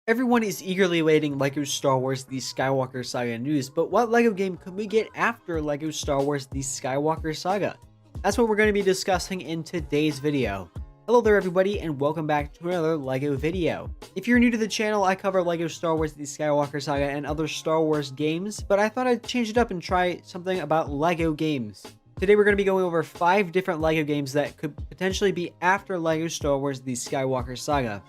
Everyone is eagerly awaiting LEGO Star Wars The Skywalker Saga news, but what LEGO game could we get after LEGO Star Wars The Skywalker Saga? That's what we're going to be discussing in today's video. Hello there everybody and welcome back to another LEGO video. If you're new to the channel, I cover LEGO Star Wars The Skywalker Saga and other Star Wars games, but I thought I'd change it up and try something about LEGO games. Today we're going to be going over 5 different LEGO games that could potentially be after LEGO Star Wars The Skywalker Saga.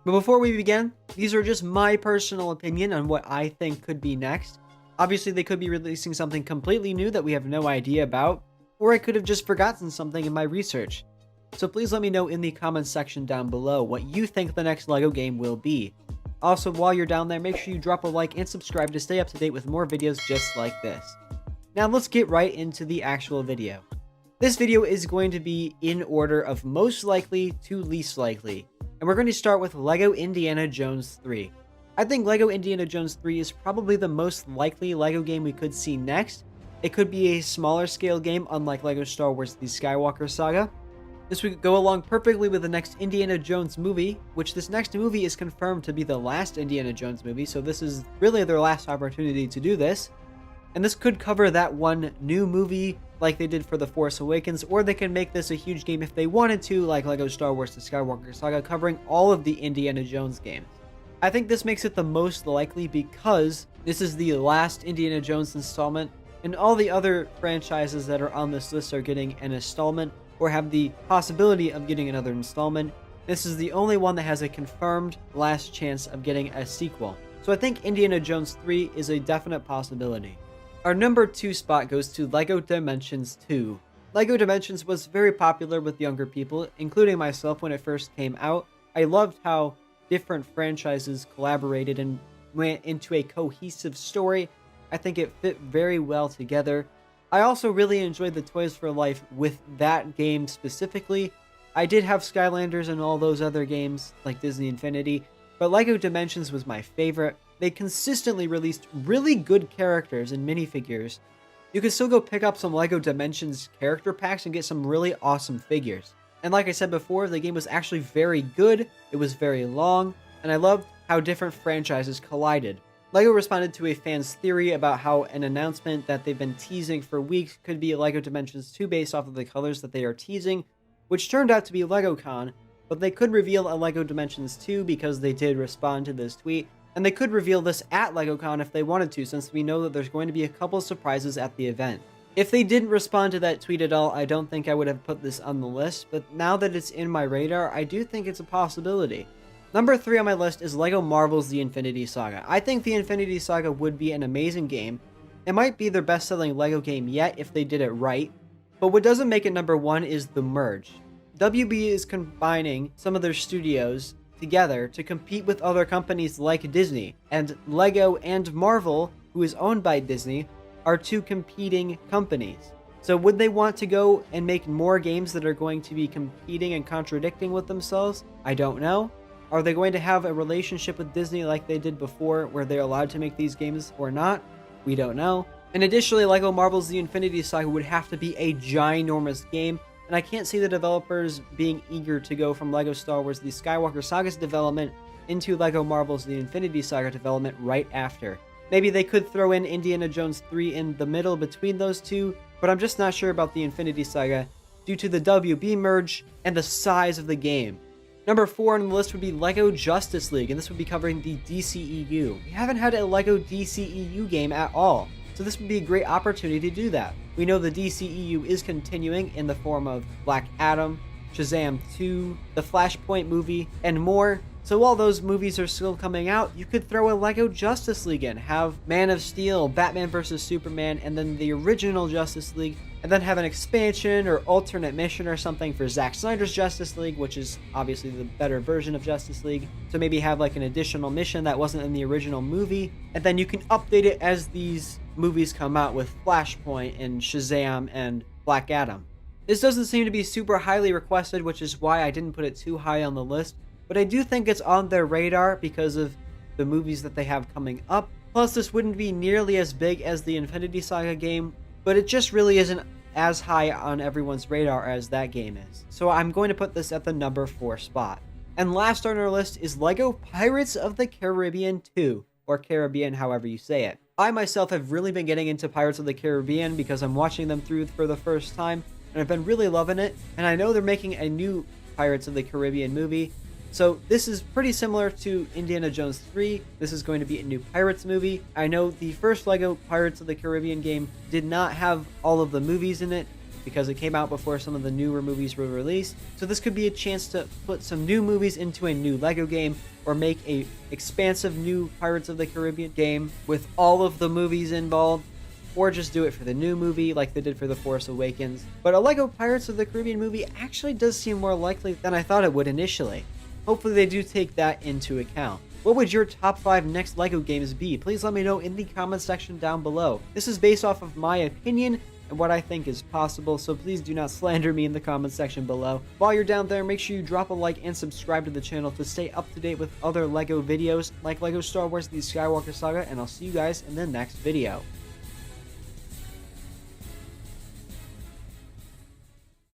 But before we begin, these are just my personal opinion on what I think could be next. Obviously, they could be releasing something completely new that we have no idea about, or I could have just forgotten something in my research. So please let me know in the comments section down below what you think the next LEGO game will be. Also, while you're down there, make sure you drop a like and subscribe to stay up to date with more videos just like this. Now let's get right into the actual video. This video is going to be in order of most likely to least likely. And we're going to start with LEGO Indiana Jones 3. I think LEGO Indiana Jones 3 is probably the most likely LEGO game we could see next. It could be a smaller scale game, unlike LEGO Star Wars The Skywalker Saga. This would go along perfectly with the next Indiana Jones movie, which this next movie is confirmed to be the last Indiana Jones movie, so this is really their last opportunity to do this. And this could cover that one new movie like they did for The Force Awakens, or they can make this a huge game if they wanted to, like LEGO Star Wars The Skywalker Saga, covering all of the Indiana Jones games. I think this makes it the most likely because this is the last Indiana Jones installment, and all the other franchises that are on this list are getting an installment, or have the possibility of getting another installment. This is the only one that has a confirmed last chance of getting a sequel. So I think Indiana Jones 3 is a definite possibility. Our number 2 spot goes to LEGO Dimensions 2. LEGO Dimensions was very popular with younger people, including myself when it first came out. I loved how different franchises collaborated and went into a cohesive story. I think it fit very well together. I also really enjoyed the Toys for Life with that game specifically. I did have Skylanders and all those other games like Disney Infinity, but LEGO Dimensions was my favorite. They consistently released really good characters and minifigures. You can still go pick up some LEGO Dimensions character packs and get some really awesome figures. And like I said before, the game was actually very good, it was very long, and I loved how different franchises collided. LEGO responded to a fan's theory about how an announcement that they've been teasing for weeks could be LEGO Dimensions 2 based off of the colors that they are teasing, which turned out to be LEGOCon, but they could reveal a LEGO Dimensions 2 because they did respond to this tweet. And they could reveal this at LEGOCon if they wanted to, since we know that there's going to be a couple surprises at the event. If they didn't respond to that tweet at all, I don't think I would have put this on the list, but now that it's in my radar, I do think it's a possibility. Number 3 on my list is LEGO Marvel's The Infinity Saga. I think The Infinity Saga would be an amazing game. It might be their best-selling LEGO game yet if they did it right, but what doesn't make it number 1 is the merge. WB is combining some of their studios together to compete with other companies like Disney, and LEGO and Marvel, who is owned by Disney, are two competing companies. So would they want to go and make more games that are going to be competing and contradicting with themselves? I don't know. Are they going to have a relationship with Disney like they did before, where they're allowed to make these games or not? We don't know. And additionally, LEGO Marvel's The Infinity Saga would have to be a ginormous game, and I can't see the developers being eager to go from LEGO Star Wars The Skywalker Saga's development into LEGO Marvel's The Infinity Saga development right after. Maybe they could throw in Indiana Jones 3 in the middle between those two, but I'm just not sure about the Infinity Saga due to the WB merge and the size of the game. Number 4 on the list would be LEGO Justice League, and this would be covering the DCEU. We haven't had a LEGO DCEU game at all, so this would be a great opportunity to do that. We know the DCEU is continuing in the form of Black Adam, Shazam 2, the Flashpoint movie, and more. So while those movies are still coming out, you could throw a LEGO Justice League in, have Man of Steel, Batman vs. Superman, and then the original Justice League, and then have an expansion or alternate mission or something for Zack Snyder's Justice League, which is obviously the better version of Justice League. So maybe have like an additional mission that wasn't in the original movie, and then you can update it as these movies come out with Flashpoint and Shazam and Black Adam. This doesn't seem to be super highly requested, which is why I didn't put it too high on the list, but I do think it's on their radar because of the movies that they have coming up. Plus, this wouldn't be nearly as big as the Infinity Saga game, but it just really isn't as high on everyone's radar as that game is. So I'm going to put this at the number 4 spot. And last on our list is LEGO Pirates of the Caribbean 2, or Caribbean, however you say it. I myself have really been getting into Pirates of the Caribbean because I'm watching them through for the first time, and I've been really loving it, and I know they're making a new Pirates of the Caribbean movie. So this is pretty similar to Indiana Jones 3. This is going to be a new Pirates movie. I know the first LEGO Pirates of the Caribbean game did not have all of the movies in it because it came out before some of the newer movies were released. So this could be a chance to put some new movies into a new LEGO game, or make a expansive new Pirates of the Caribbean game with all of the movies involved, or just do it for the new movie like they did for The Force Awakens. But a LEGO Pirates of the Caribbean movie actually does seem more likely than I thought it would initially. Hopefully they do take that into account. What would your top 5 next LEGO games be? Please let me know in the comment section down below. This is based off of my opinion and what I think is possible, so please do not slander me in the comment section below. While you're down there, make sure you drop a like and subscribe to the channel to stay up to date with other LEGO videos like LEGO Star Wars The Skywalker Saga, and I'll see you guys in the next video.